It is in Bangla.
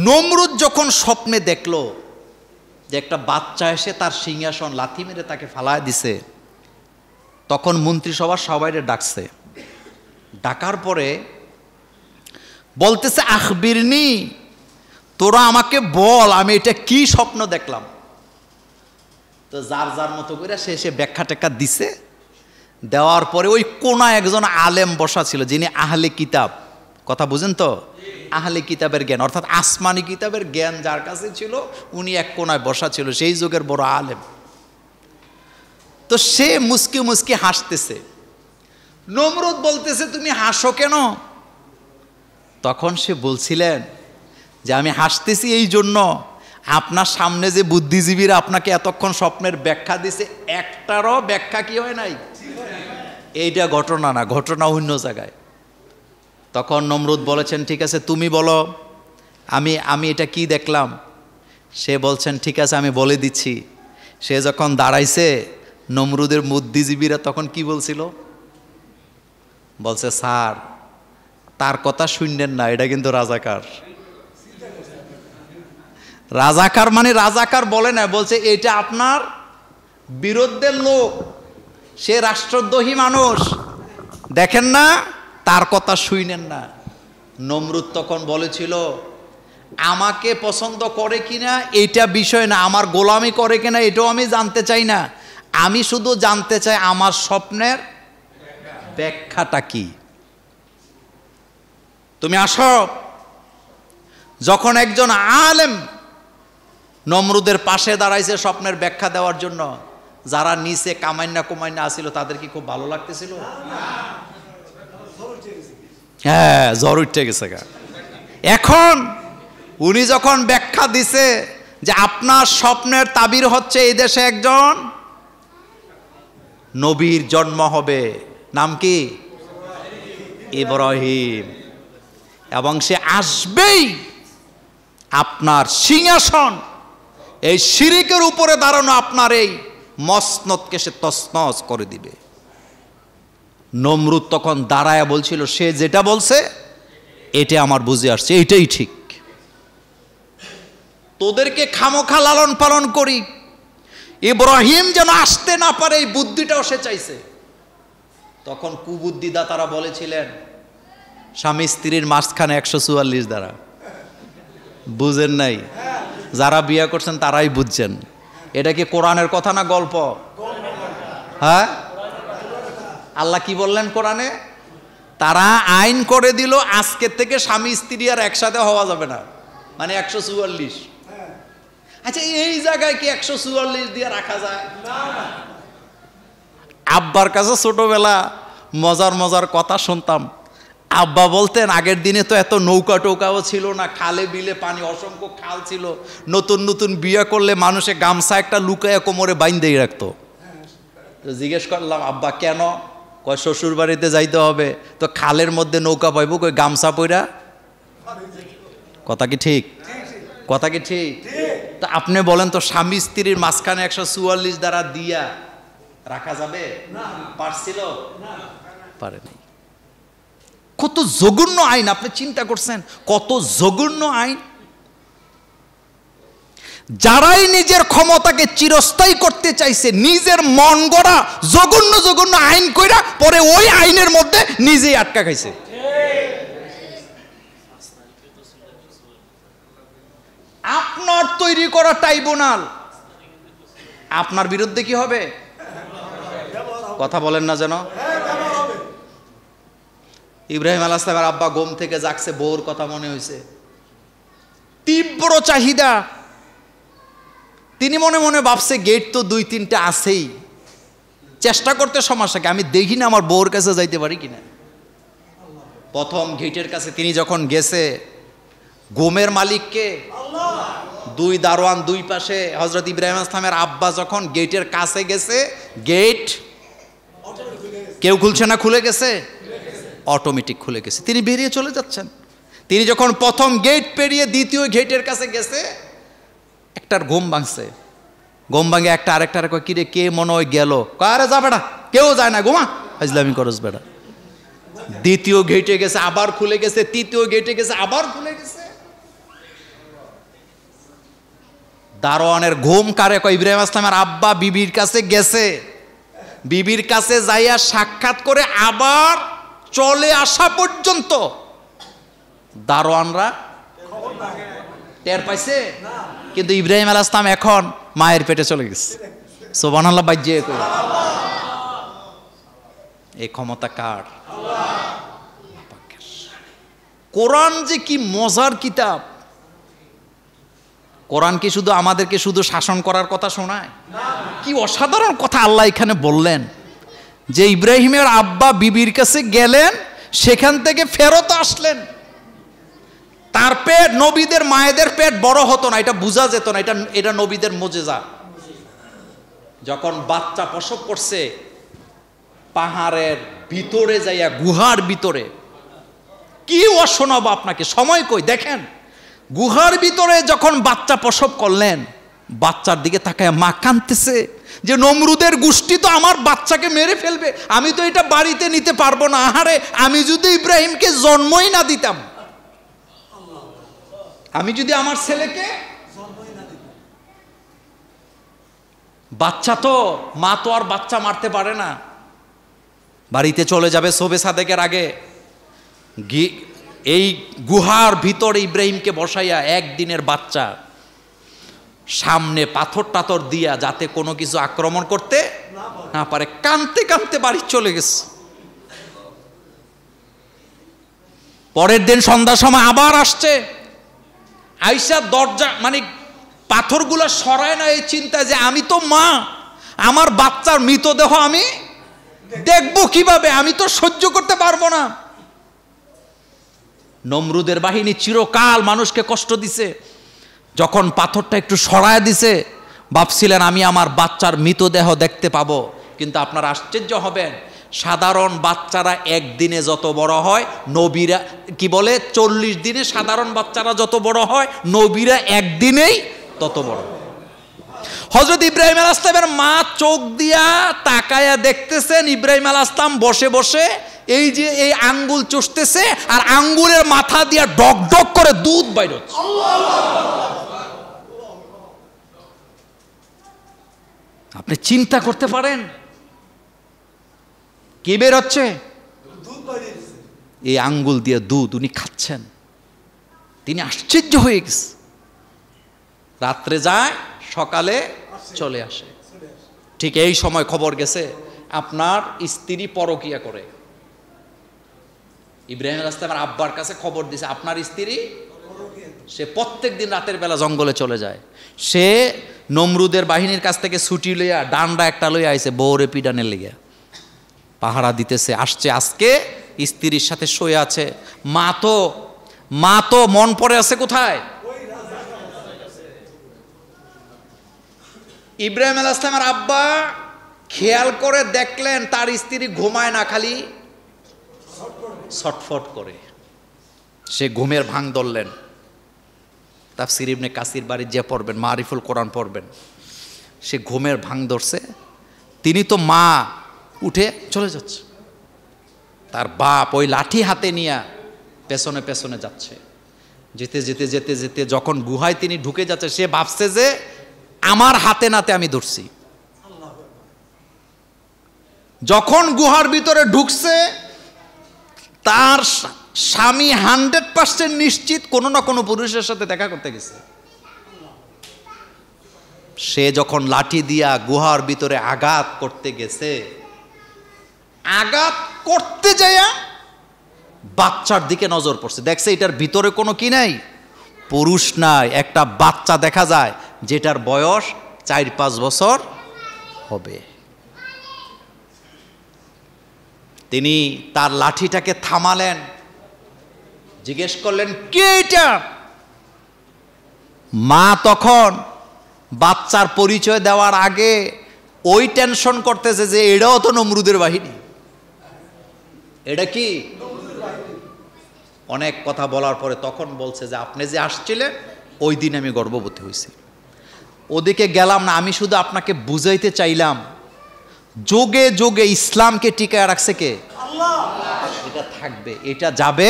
নমরুদ যখন স্বপ্নে দেখলো যে একটা বাচ্চা এসে তার সিংহাসন লাথি মেরে তাকে ফালায় দিছে, তখন মন্ত্রিসভার সবাইরে ডাকছে। ডাকার পরে বলতেছে, আখবিরনি, তোরা আমাকে বল আমি এটা কি স্বপ্ন দেখলাম। তো যার যার মতো করে সে ব্যাখ্যা টেক্কা দিছে। দেওয়ার পরে ওই কোনা একজন আলেম বসা ছিল, যিনি আহলে কিতাব, কথা বুঝেন তো, আহলে কিতাবের জ্ঞান অর্থাৎ আসমানি কিতাবের জ্ঞান যার কাছে ছিল, উনি এক কোনায় বসা ছিল, সেই যুগের বড় আলেম। তো সে মুস্কি মুস্কি হাসতেছে। নমরুদ বলতেছে, তুমি হাসো কেন? তখন সে বলছিলেন যে আমি হাসতেছি এই জন্য, আপনার সামনে যে বুদ্ধিজীবীরা আপনাকে এতক্ষণ স্বপ্নের ব্যাখ্যা দিছে, একটারও ব্যাখ্যা কি হয় নাই। এইটা ঘটনা না, ঘটনা অন্য জায়গায়। তখন নমরুদ বলেছেন, ঠিক আছে তুমি বলো আমি এটা কি দেখলাম। সে বলছেন, ঠিক আছে আমি বলে দিচ্ছি। সে যখন দাঁড়াইছে, নমরুদের বুদ্ধিজীবীরা তখন কি বলছিল, বলছে, স্যার তার কথা শুনলেন না, এটা কিন্তু রাজাকার। রাজাকার মানে রাজাকার বলে না, বলছে এটা আপনার বিরুদ্ধের লোক, সে রাষ্ট্রদ্রোহী মানুষ, দেখেন না, তার কথা শুনেন না। নমরুদ তখন বলেছিল, আমাকে পছন্দ করে কিনা এইটা বিষয় না, আমার গোলামি করে কিনা এটাও আমি জানতে চাই না, আমি শুধু জানতে চাই আমার স্বপ্নের ব্যাখ্যাটা কি। তুমি আসো। যখন একজন আলেম নমরুদের পাশে দাঁড়াইছে স্বপ্নের ব্যাখ্যা দেওয়ার জন্য, যারা নিচে কামাইনা কুমাইনা আসিল তাদের কি খুব ভালো লাগতেছিল? হ্যাঁ, জ্বর উঠে গেছে গা। এখন উনি যখন ব্যাখ্যা দিছে যে আপনার স্বপ্নের তাবির হচ্ছে এই দেশে একজন নবীর জন্ম হবে, নাম কি? ইব্রাহিম, এবং সে আসবেই আপনার সিংহাসন, এই শিরিকের উপরে দাঁড়ানো আপনার এই মসনদকে সে তছনছ করে দিবে। নমরুদ তখন দাঁড়ায় বলছিল, সে যেটা বলছে এটা আমার বুঝে আসছে, এইটাই ঠিক, তোদেরকে খামোখা লালন পালন করি, ইব্রাহিম যেন আসতে না পারে এই বুদ্ধিটাও সে চাইছে। তখন কুবুদ্ধিদা তারা বলেছিলেন, স্বামী স্ত্রীর মাঝখানে 144 দ্বারা, বুঝেন নাই? যারা বিয়ে করছেন তারাই বুঝছেন। এটা কি কোরআনের কথা না গল্প? হ্যাঁ, আল্লাহ কি বললেন কোরআনে? তারা আইন করে দিল আজকের থেকে স্বামী স্ত্রী আর একসাথে হওয়া যাবে না, মানে 144। আচ্ছা, এই জায়গায় কি 144 দিয়ে রাখা যায়? আব্বার কাছে ছোটবেলা মজার মজার কথা শুনতাম। আব্বা বলতেন, আগের দিনে তো এত নৌকা টৌকাও ছিল না, খালে বিলে পানি, অসংখ্য খাল ছিল। নতুন নতুন বিয়ে করলে মানুষে গামছা একটা লুকায় কোমরে বাইন্ধেই রাখতো। তো জিজ্ঞেস করলাম, আব্বা কেন? কয় শ্বশুর বাড়িতে যাইতে হবে, তো খালের মধ্যে নৌকা পাইব, কই গামছা পইরা। কথা কি ঠিক? কথা কি ঠিক? তা আপনি বলেন তো, স্বামী স্ত্রীর মাঝখানে 144 দ্বারা দিয়া রাখা যাবে? পারছিল? পারে নাই। কত জঘন্য আইন, আপনি চিন্তা করছেন কত জঘন্য আইন। যারাই নিজের ক্ষমতাকে চিরস্থায়ী করতে চাইছে, নিজের মন গড়া জঘন্য জঘন্য আইন কইরা পরে ওই আইনের মধ্যে নিজেই আটকা খাইছে। আপনার তৈরি করা ট্রাইব্যুনাল আপনার বিরুদ্ধে কি হবে? কথা বলেন না যেন। ইব্রাহিম আলাইহিস সালামের আব্বা ঘুম থেকে জাগছে, বউর কথা মনে হয়েছে, তীব্র চাহিদা। তিনি মনে মনে ভাবছে, গেট তো 2-3টা আছেই, চেষ্টা করতে সমস্যাকে, আমি দেখি না আমার বউর কাছে যাইতে পারি কিনা। প্রথম গেটের কাছে তিনি যখন গেছে, ঘুমের মালিককে, 2 দারোয়ান 2 পাশে। হযরত ইব্রাহিম আলাইহিস সালামের আব্বা যখন গেটের কাছে গেছে, গেট কেউ খুলছে না, খুলে গেছে, অটোমেটিক খুলে গেছে, তিনি বেরিয়ে চলে যাচ্ছেন। তিনি যখন প্রথম গেট পেরিয়ে দ্বিতীয় গেটের কাছে গেছে, একটার ঘুম ভাঙছে। ঘুম ভাঙে একটা আরেকটার কয়, কিরে কে মনে হয় গেল? আরে যা বেটা, কেউ যায় না, ঘুমা, ইসলামি করস বেটা। দ্বিতীয় গেটে গেছে, আবার খুলে গেছে, তৃতীয় গেটে গেছে, আবার খুলে গেছে। দারোয়ানের ঘুম কারে কয়? ইব্রাহিম আসলামের আব্বা বিবির কাছে গেছে, বিবির কাছে যাইয়া সাক্ষাৎ করে আবার চলে আসা পর্যন্ত দারোয়ানরা টের পাইছে, কিন্তু ইব্রাহিম আলাইহিস সালাম এখন মায়ের পেটে চলে গেছে। সুবহানাল্লাহ বাজ্যে কই, এই ক্ষমতা কার? কোরআন যে কি মজার কিতাব! কোরআন কি শুধু আমাদেরকে শুধু শাসন করার কথা শোনায়? কি অসাধারণ কথা আল্লাহ এখানে বললেন, যে ইব্রাহিমের আব্বা বিবির কাছে গেলেন, সেখান থেকে ফেরত আসলেন, তার পেট, নবীদের মায়েদের পেট বড় হতো না, এটা বোঝা যেত না, এটা নবীদের মুজিজা। যখন বাচ্চা প্রসব করছে, পাহাড়ের ভিতরে যাইয়া, গুহার ভিতরে, কি শোনাবো আপনাকে, সময় কই, দেখেন গুহার ভিতরে যখন বাচ্চা প্রসব করলেন, বাচ্চার দিকে তাকায় মা কাঁদতেছে যে নমরুদের গোষ্ঠী তো আমার বাচ্চাকে মেরে ফেলবে, আমি তো এটা বাড়িতে নিতে পারবো না। আহারে, আমি যদি ইব্রাহিমকে জন্মই না দিতাম, আমি যদি আমার ছেলেকে, বাচ্চা তো, মা তো আর বাচ্চা মারতে পারে না, বাড়িতে চলে যাবে শবে সাদেকের আগে। এই গুহার ভিতরে ইব্রাহিমকে বসাইয়া, একদিনের বাচ্চা, সামনে পাথর টাথর দিয়া যাতে কোনো কিছু আক্রমণ করতে না পারে, কাঁদতে কাঁদতে বাড়ি চলে গেছে। পরের দিন সন্ধ্যার সময় আবার আসছে, আইসা দরজা মানে পাথরগুলো সরায় না, এই চিন্তায় যে আমি তো মা, আমার বাচ্চার মৃতদেহ আমি দেখবো কিভাবে, আমি তো সহ্য করতে পারবো না। নমরুদের বাহিনী চিরকাল মানুষকে কষ্ট দিছে, যখন পাথরটা একটু সরায় দিছে, ভাবছিলেন আমি আমার বাচ্চার মৃতদেহ দেখতে পাবো। কিন্তু আপনারা আশ্চর্য হবেন, সাধারণ বাচ্চারা একদিনে যত বড় হয়, নবীরা কি বলে 40 দিনে সাধারণ বাচ্চারা যত বড় হয়, নবীরা একদিনেই তত বড়। হযরত ইব্রাহিম আলাইহিস সালামের মা চোখ দিয়া তাকায়া দেখতেছেন, ইব্রাহিম আলাইহিস সালাম বসে বসে এই যে এই আঙ্গুল চুষতেছে, আর আঙ্গুলের মাথা দিয়া ডক ডক করে দুধ বাইর হচ্ছে। আপনি চিন্তা করতে পারেন কি বের হচ্ছে? এই আঙ্গুল দিয়ে দুধ উনি খাচ্ছেন। তিনি আশ্চর্য হয়ে গেছে। রাত্রে যায়, সকালে চলে আসে। ঠিক এই সময় খবর গেছে আপনার স্ত্রী পরকিয়া করে। ইব্রাহিম আলাইহিস সালামের আব্বার কাছে খবর দিছে আপনার স্ত্রী, সে প্রত্যেক দিন রাতের বেলা জঙ্গলে চলে যায়। সে নমরুদের বাহিনীর কাছ থেকে ছুটি লইয়া ডান্ডা একটা লইয়া আইছে, বউরে পিডানের লেগে পাহারা দিতেছে। আসছে আজকে স্ত্রীর সাথে শুয়ে আছে। মা তো মন পড়ে আছে কোথায়? ইব্রাহিম আলাইহিস সালামের আব্বা খেয়াল করে দেখলেন তার স্ত্রী ঘুমায় না, খালি ছটফট করে। সে ঘুমের ভাঙ ধরলেন। তাফসীর ইবনে কাসির বাড়ি যে পড়বেন, মারিফুল কোরআন পড়বেন, সে ঘুমের ভাঙ ধরছে। তিনি তো মা উঠে চলে যাচ্ছে, তার বাপ ওই লাঠি হাতে নিয়ে পেছনে পেছনে যাচ্ছে। যেতে যেতে যেতে যেতে যখন গুহায় তিনি ঢুকে যাচ্ছে, সে ভাবছে যে আমার হাতে নাতে আমি ধরছি। যখন গুহার ভিতরে ঢুকছে, তার স্বামী 100% নিশ্চিত কোনো না কোনো পুরুষের সাথে দেখা করতে গেছে। সে যখন লাঠি দিয়া গুহার ভিতরে আঘাত করতে গেছে, আঘাত করতে যাইয়া বাচ্চার দিকে নজর পড়ছে। দেখছে এটার ভিতরে কোনো কি নাই, পুরুষ নাই, একটা বাচ্চা দেখা যায় যেটার বয়স 4-5 বছর হবে। তিনি তার লাঠিটাকে থামালেন, জিজ্ঞেস করলেন কে এটা? মা তখন বাচ্চার পরিচয় দেওয়ার আগে ওই টেনশন করতেছে যে এটাও তো নমরুদের বাহিনী, এটা কি? অনেক কথা বলার পরে তখন বলছে যে আপনি যে আসছিলেন ওই দিন আমি গর্ভবতী হয়েছি। ওদিকে গেলাম না, আমি শুধু আপনাকে বুঝাইতে চাইলাম যোগে যোগে ইসলামকে টিকায় রাখছে কে? আল্লাহ। এটা থাকবে, এটা যাবে